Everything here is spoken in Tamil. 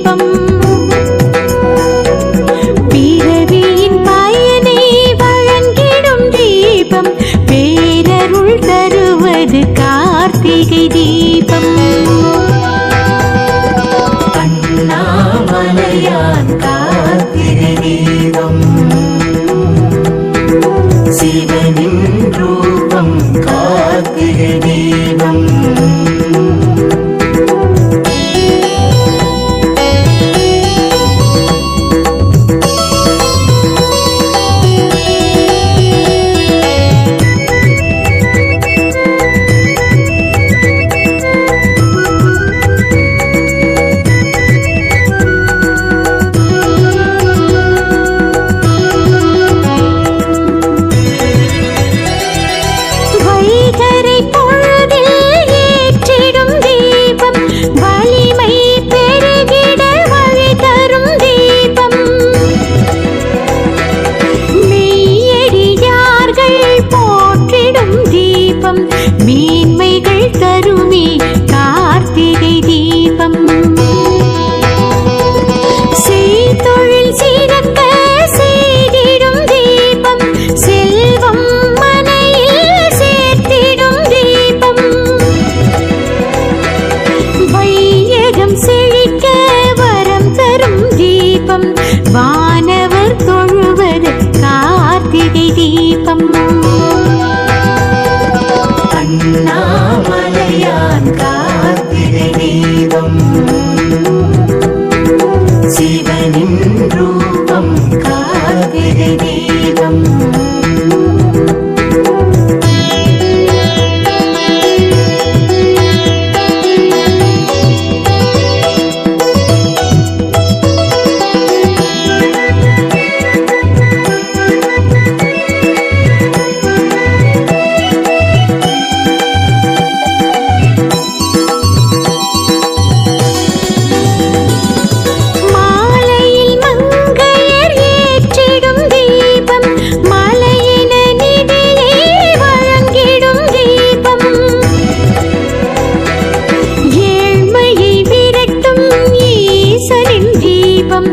தீபம் பிறவியின் பயனை வழங்கிடும் தீபம் பேரருள் தருவது கார்த்திகை தீபம் அண்ணாமலையான் கார்த்திகை தீபம் சிவனின் ரூபம் கார்த்திகை தீபம் மேன்மைகள் தருமே கார்த்திகை தீபம் செய்தொழில் சிறக்க செய்திடும் தீபம் செல்வம் மனையில் சேர்த்திடும் தீபம் வையகம் செழிக்க வரம் தரும் தீபம் வானவர் தொழுவது கார்த்திகை தீபம் அண்ணாமலையான் கார்த்திகை தீபம் சிவனின் ரூபம் கார்த்திகை தீபம் ஏழ்மையை விரட்டும் ஈசனின் தீபம்